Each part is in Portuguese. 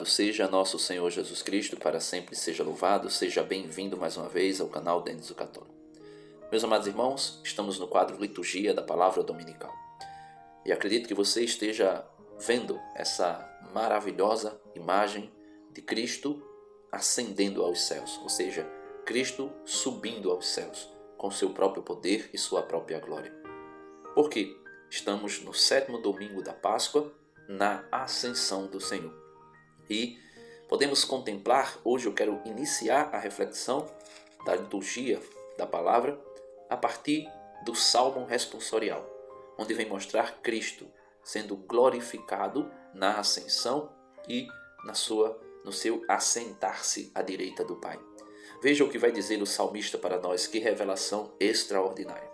Louvado seja nosso Senhor Jesus Cristo, para sempre seja louvado. Seja bem-vindo mais uma vez ao canal Denis o Católico. Meus amados irmãos, estamos no quadro Liturgia da Palavra Dominical. E acredito que você esteja vendo essa maravilhosa imagem de Cristo ascendendo aos céus, ou seja, Cristo subindo aos céus com seu próprio poder e sua própria glória. Por quê? Estamos no 7º domingo da Páscoa, na ascensão do Senhor. E podemos contemplar, hoje eu quero iniciar a reflexão da liturgia da palavra a partir do Salmo responsorial, onde vem mostrar Cristo sendo glorificado na ascensão e no seu assentar-se à direita do Pai. Veja o que vai dizer o salmista para nós, que revelação extraordinária.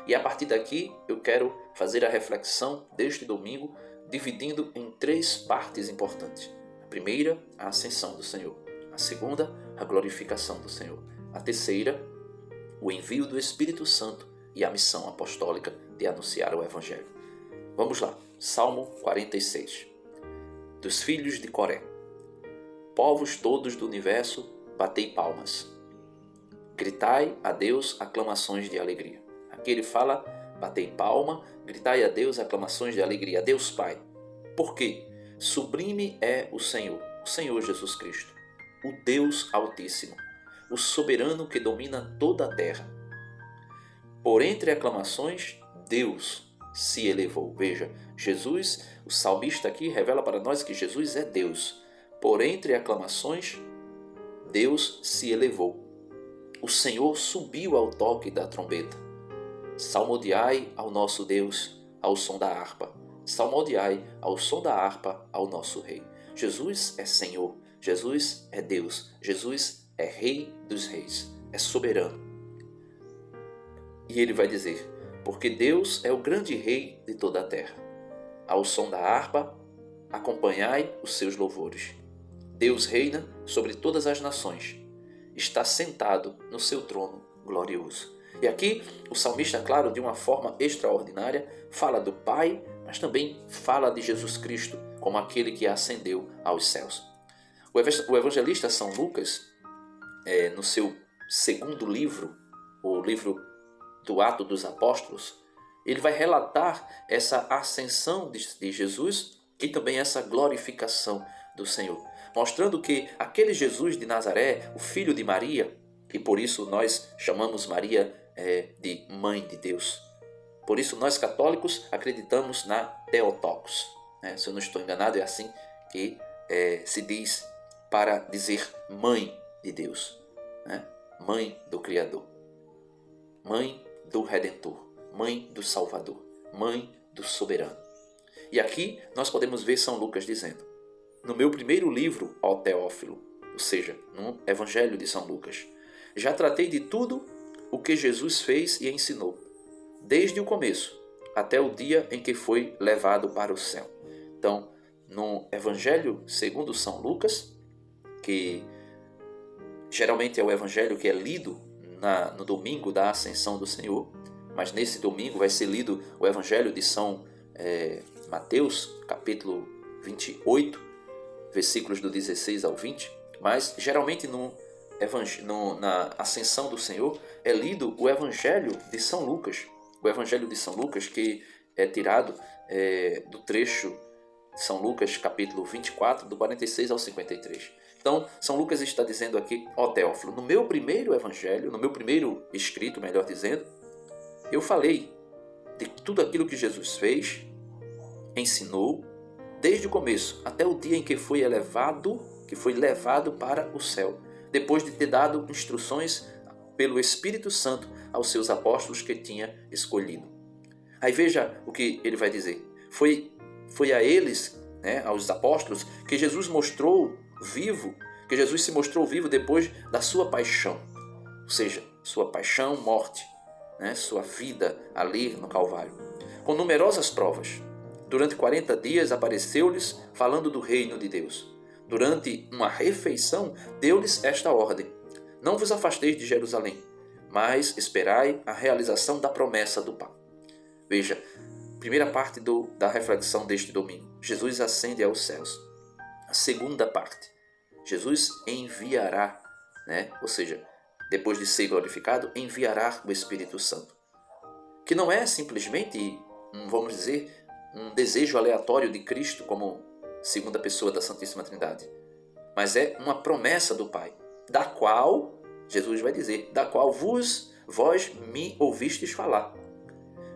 E a partir daqui eu quero fazer a reflexão deste domingo, dividindo em 3 partes importantes. A primeira, a ascensão do Senhor. A segunda, a glorificação do Senhor. A terceira, o envio do Espírito Santo e a missão apostólica de anunciar o Evangelho. Vamos lá, Salmo 46. Dos filhos de Coré. Povos todos do universo, batei palmas. Gritai a Deus aclamações de alegria. Aqui ele fala, batei palma, gritai a Deus aclamações de alegria, a Deus Pai. Por quê? Sublime é o Senhor Jesus Cristo, o Deus Altíssimo, o soberano que domina toda a terra. Por entre aclamações, Deus se elevou. Veja, Jesus, o salmista aqui revela para nós que Jesus é Deus. Por entre aclamações, Deus se elevou. O Senhor subiu ao toque da trombeta. Salmodiai ao nosso Deus, ao som da harpa. Salmodiai ao som da harpa ao nosso Rei. Jesus é Senhor, Jesus é Deus, Jesus é Rei dos Reis, é soberano. E ele vai dizer, porque Deus é o grande Rei de toda a terra. Ao som da harpa, acompanhai os seus louvores. Deus reina sobre todas as nações, está sentado no seu trono glorioso. E aqui o salmista, claro, de uma forma extraordinária, fala do Pai, mas também fala de Jesus Cristo como aquele que ascendeu aos céus. O evangelista São Lucas, no seu 2º livro, o livro do Ato dos Apóstolos, ele vai relatar essa ascensão de Jesus e também essa glorificação do Senhor, mostrando que aquele Jesus de Nazaré, o filho de Maria, e por isso nós chamamos Maria de Mãe de Deus. Por isso nós católicos acreditamos na Theotokos. Se eu não estou enganado, é assim que se diz para dizer Mãe de Deus. Mãe do Criador. Mãe do Redentor. Mãe do Salvador. Mãe do Soberano. E aqui nós podemos ver São Lucas dizendo, no meu primeiro livro, ó Teófilo, ou seja, no Evangelho de São Lucas, já tratei de tudo o que Jesus fez e ensinou, desde o começo até o dia em que foi levado para o céu. Então, no Evangelho segundo São Lucas, que geralmente é o Evangelho que é lido no domingo da Ascensão do Senhor, mas nesse domingo vai ser lido o Evangelho de São Mateus, capítulo 28, versículos do 16 ao 20, mas geralmente na Ascensão do Senhor é lido o Evangelho de São Lucas. O Evangelho de São Lucas, que é tirado do trecho de São Lucas, capítulo 24, do 46 ao 53. Então, São Lucas está dizendo aqui, ó Teófilo, no meu primeiro Evangelho, no meu primeiro escrito, melhor dizendo, eu falei de tudo aquilo que Jesus fez, ensinou, desde o começo até o dia em que foi levado para o céu, depois de ter dado instruções pelo Espírito Santo aos seus apóstolos que tinha escolhido. Aí veja o que ele vai dizer. Foi a eles, aos apóstolos, que Jesus se mostrou vivo depois da sua paixão. Ou seja, sua paixão, morte, sua vida ali no Calvário. Com numerosas provas. Durante 40 dias apareceu-lhes falando do reino de Deus. Durante uma refeição, deu-lhes esta ordem: não vos afasteis de Jerusalém, mas esperai a realização da promessa do Pai. Veja, primeira parte da reflexão deste domingo. Jesus ascende aos céus. a segunda parte. Jesus enviará, ou seja, depois de ser glorificado, enviará o Espírito Santo. Que não é simplesmente, vamos dizer, um desejo aleatório de Cristo como segunda pessoa da Santíssima Trindade, mas é uma promessa do Pai, da qual, Jesus vai dizer, da qual vós me ouvistes falar.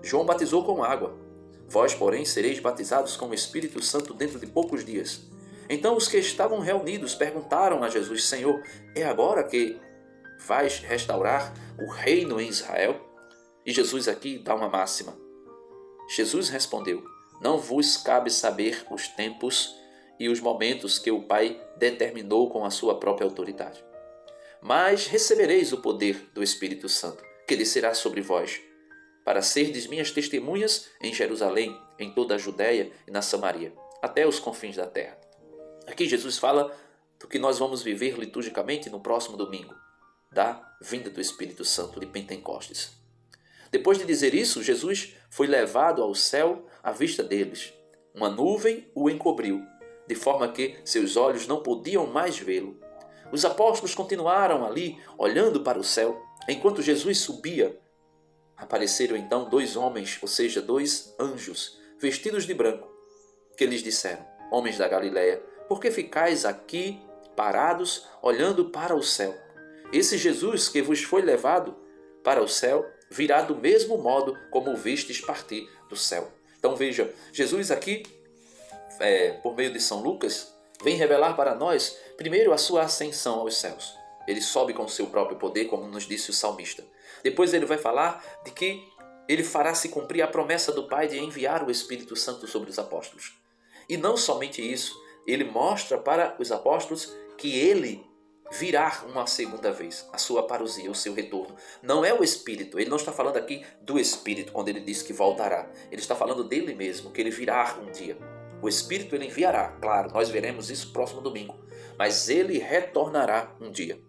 João batizou com água, vós, porém, sereis batizados com o Espírito Santo dentro de poucos dias. Então os que estavam reunidos perguntaram a Jesus: Senhor, é agora que vais restaurar o reino em Israel? E Jesus aqui dá uma máxima. Jesus respondeu: não vos cabe saber os tempos e os momentos que o Pai determinou com a sua própria autoridade. Mas recebereis o poder do Espírito Santo, que descerá sobre vós, para serdes minhas testemunhas em Jerusalém, em toda a Judéia e na Samaria, até os confins da terra. Aqui Jesus fala do que nós vamos viver liturgicamente no próximo domingo, da vinda do Espírito Santo de Pentecostes. Depois de dizer isso, Jesus foi levado ao céu à vista deles. Uma nuvem o encobriu, de forma que seus olhos não podiam mais vê-lo. Os apóstolos continuaram ali, olhando para o céu. Enquanto Jesus subia, apareceram então dois homens, ou seja, dois anjos, vestidos de branco, que lhes disseram: homens da Galileia, por que ficais aqui parados, olhando para o céu? Esse Jesus que vos foi levado para o céu virá do mesmo modo como o vistes partir do céu. Então veja, Jesus aqui, por meio de São Lucas, vem revelar para nós, primeiro, a sua ascensão aos céus. Ele sobe com o seu próprio poder, como nos disse o salmista. Depois ele vai falar de que ele fará se cumprir a promessa do Pai de enviar o Espírito Santo sobre os apóstolos. E não somente isso, ele mostra para os apóstolos que ele virá uma segunda vez, a sua parousia, o seu retorno. Não é o Espírito, ele não está falando aqui do Espírito quando ele diz que voltará. Ele está falando dele mesmo, que ele virá um dia. O Espírito ele enviará, claro, nós veremos isso próximo domingo, mas ele retornará um dia.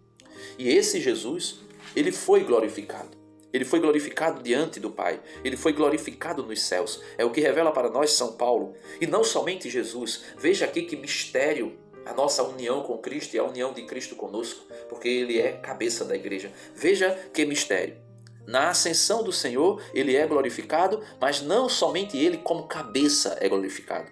E esse Jesus, ele foi glorificado. Ele foi glorificado diante do Pai. Ele foi glorificado nos céus. É o que revela para nós São Paulo. E não somente Jesus. Veja aqui que mistério a nossa união com Cristo e a união de Cristo conosco, porque ele é cabeça da igreja. Veja que mistério. Na ascensão do Senhor, ele é glorificado, mas não somente ele como cabeça é glorificado.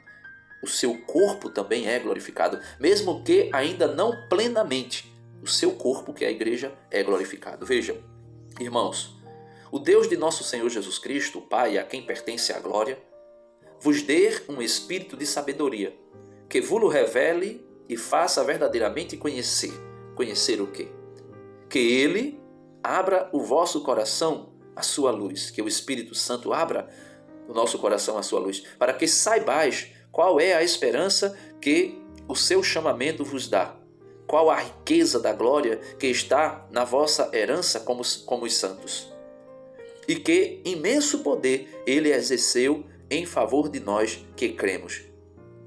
O seu corpo também é glorificado, mesmo que ainda não plenamente. O seu corpo, que é a igreja, é glorificado. Veja, irmãos, o Deus de nosso Senhor Jesus Cristo, o Pai, a quem pertence a glória, vos dê um espírito de sabedoria, que vos revele e faça verdadeiramente conhecer. Conhecer o quê? Que ele abra o vosso coração à sua luz, que o Espírito Santo abra o nosso coração à sua luz, para que saibais qual é a esperança que o seu chamamento vos dá, qual a riqueza da glória que está na vossa herança como os santos, e que imenso poder ele exerceu em favor de nós que cremos,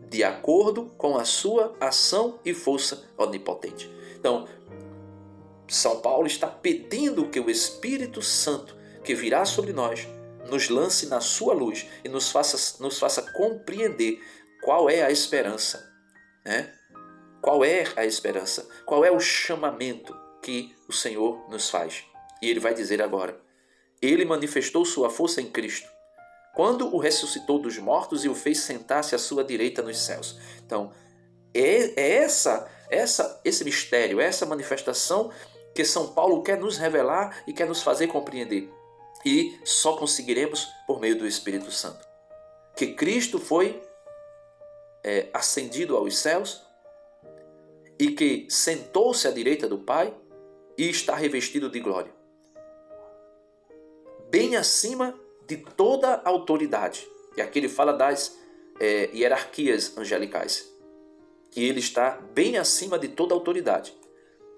de acordo com a sua ação e força onipotente. Então, São Paulo está pedindo que o Espírito Santo, que virá sobre nós, nos lance na sua luz e nos faça compreender qual é a esperança, Qual é a esperança? Qual é o chamamento que o Senhor nos faz? E ele vai dizer agora: ele manifestou sua força em Cristo, quando o ressuscitou dos mortos e o fez sentar-se à sua direita nos céus. Então, é esse mistério, essa manifestação que São Paulo quer nos revelar e quer nos fazer compreender. E só conseguiremos por meio do Espírito Santo. Que Cristo foi ascendido aos céus e que sentou-se à direita do Pai e está revestido de glória, bem acima de toda autoridade. E aqui ele fala das hierarquias angelicais, que ele está bem acima de toda autoridade,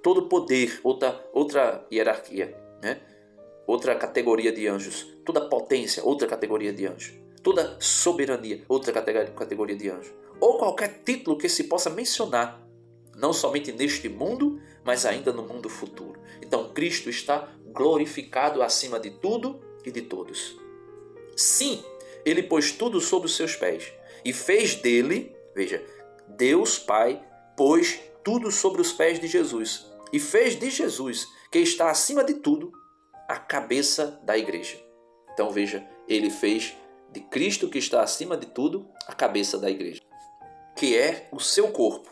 todo poder, outra hierarquia, outra categoria de anjos, toda potência, outra categoria de anjos, toda soberania, outra categoria de anjos, ou qualquer título que se possa mencionar, não somente neste mundo, mas ainda no mundo futuro. Então Cristo está glorificado acima de tudo e de todos. Sim, ele pôs tudo sob os seus pés e fez dele, veja, Deus Pai pôs tudo sobre os pés de Jesus e fez de Jesus, que está acima de tudo, a cabeça da igreja. Então veja, ele fez de Cristo, que está acima de tudo, a cabeça da igreja, que é o seu corpo,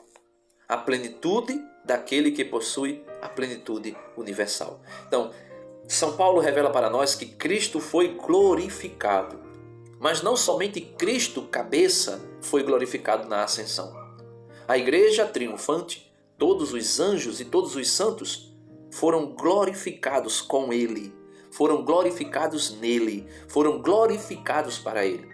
a plenitude daquele que possui a plenitude universal. Então, São Paulo revela para nós que Cristo foi glorificado, mas não somente Cristo, cabeça, foi glorificado na ascensão. A igreja triunfante, todos os anjos e todos os santos foram glorificados com ele, foram glorificados nele, foram glorificados para ele.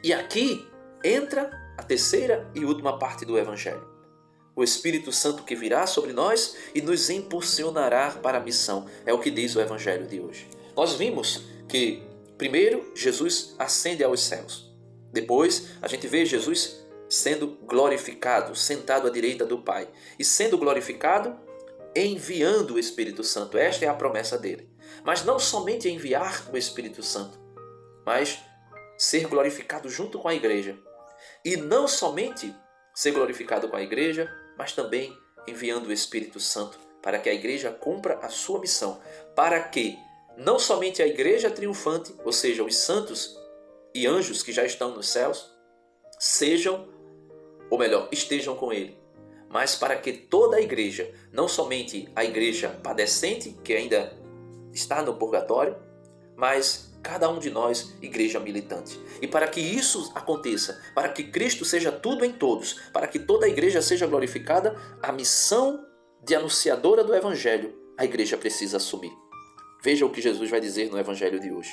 E aqui entra a terceira e última parte do Evangelho. O Espírito Santo que virá sobre nós e nos impulsionará para a missão. É o que diz o Evangelho de hoje. Nós vimos que, primeiro, Jesus ascende aos céus. Depois, a gente vê Jesus sendo glorificado, sentado à direita do Pai. E sendo glorificado, enviando o Espírito Santo. Esta é a promessa dele. Mas não somente enviar o Espírito Santo, mas ser glorificado junto com a igreja. E não somente ser glorificado com a igreja, mas também enviando o Espírito Santo para que a igreja cumpra a sua missão, para que não somente a igreja triunfante, ou seja, os santos e anjos que já estão nos céus, sejam, ou melhor, estejam com ele, mas para que toda a igreja, não somente a igreja padecente, que ainda está no purgatório, mas cada um de nós, igreja militante. E para que isso aconteça, para que Cristo seja tudo em todos, para que toda a igreja seja glorificada, a missão de anunciadora do Evangelho, a igreja precisa assumir. Veja o que Jesus vai dizer no Evangelho de hoje.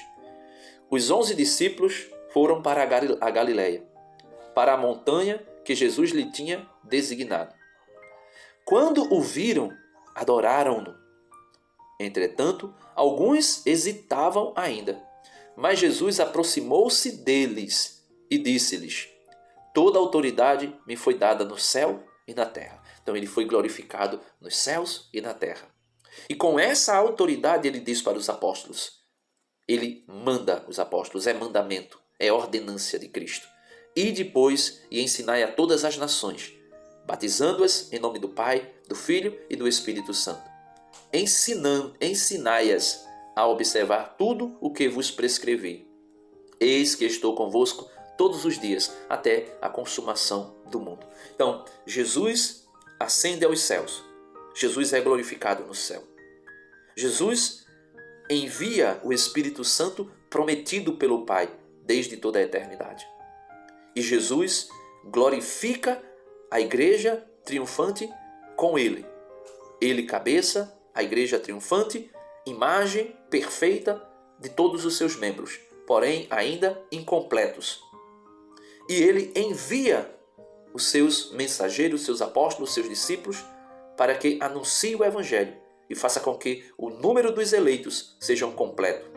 Os 11 discípulos foram para a Galileia, para a montanha que Jesus lhe tinha designado. Quando o viram, adoraram-no. Entretanto, alguns hesitavam ainda. Mas Jesus aproximou-se deles e disse-lhes: toda autoridade me foi dada no céu e na terra. Então ele foi glorificado nos céus e na terra. E com essa autoridade ele diz para os apóstolos. Ele manda os apóstolos, é mandamento, é ordenância de Cristo. E depois e ensinai a todas as nações, batizando-as em nome do Pai, do Filho e do Espírito Santo. Ensinai-as a observar tudo o que vos prescrevi. Eis que estou convosco todos os dias, até a consumação do mundo. Então, Jesus ascende aos céus. Jesus é glorificado no céu. Jesus envia o Espírito Santo prometido pelo Pai desde toda a eternidade. E Jesus glorifica a igreja triunfante com ele. Ele cabeça, a igreja triunfante, imagem perfeita de todos os seus membros, porém ainda incompletos. E ele envia os seus mensageiros, seus apóstolos, seus discípulos, para que anunciem o Evangelho e faça com que o número dos eleitos sejam completo.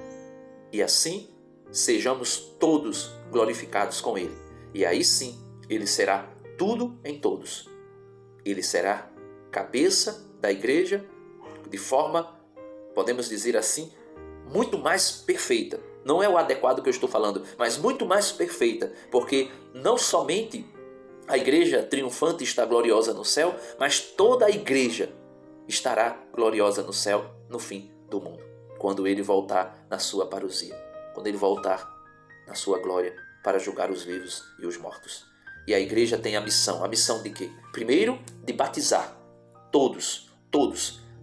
E assim sejamos todos glorificados com ele. E aí sim, ele será tudo em todos. Ele será cabeça da igreja de forma, podemos dizer assim, muito mais perfeita. Não é o adequado que eu estou falando, mas muito mais perfeita, porque não somente a igreja triunfante está gloriosa no céu, mas toda a igreja estará gloriosa no céu no fim do mundo, quando ele voltar na sua parousia, quando ele voltar na sua glória para julgar os vivos e os mortos. E a igreja tem a missão de quê? Primeiro, de batizar todos,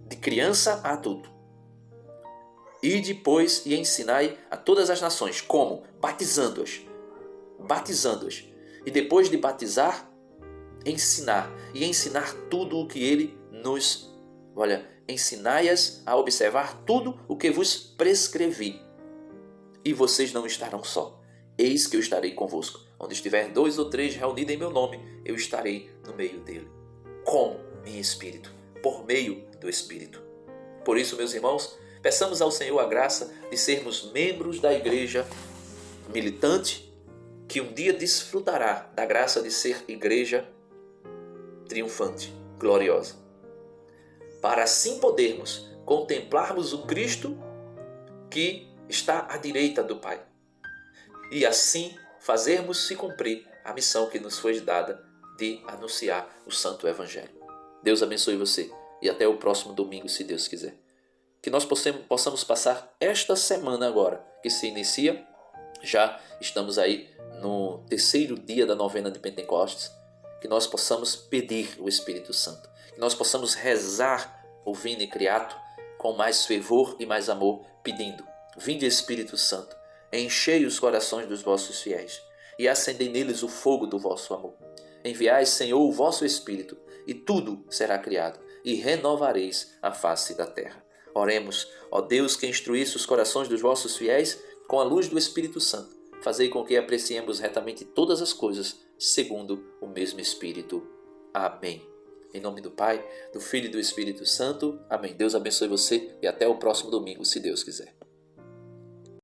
de criança a adulto. E depois ensinai a todas as nações. Como? Batizando-as. E depois de batizar, ensinar. E ensinar tudo o que ele nos... ensinai-as a observar tudo o que vos prescrevi. E vocês não estarão só. Eis que eu estarei convosco. Onde estiver 2 ou 3 reunidos em meu nome, eu estarei no meio dele. Como? Em espírito. Por meio do Espírito. Por isso, meus irmãos, peçamos ao Senhor a graça de sermos membros da igreja militante, que um dia desfrutará da graça de ser igreja triunfante, gloriosa. Para assim podermos contemplarmos o Cristo que está à direita do Pai. E assim fazermos se cumprir a missão que nos foi dada de anunciar o Santo Evangelho. Deus abençoe você e até o próximo domingo, se Deus quiser. Que nós possamos passar esta semana agora, que se inicia, já estamos aí no terceiro dia da novena de Pentecostes, que nós possamos pedir o Espírito Santo, que nós possamos rezar o Vinde Creato com mais fervor e mais amor, pedindo: Vinde Espírito Santo, enchei os corações dos vossos fiéis e acendei neles o fogo do vosso amor. Enviai, Senhor, o vosso Espírito, e tudo será criado, e renovareis a face da terra. Oremos: ó Deus, que instruísse os corações dos vossos fiéis com a luz do Espírito Santo, fazei com que apreciemos retamente todas as coisas, segundo o mesmo Espírito. Amém. Em nome do Pai, do Filho e do Espírito Santo. Amém. Deus abençoe você e até o próximo domingo, se Deus quiser.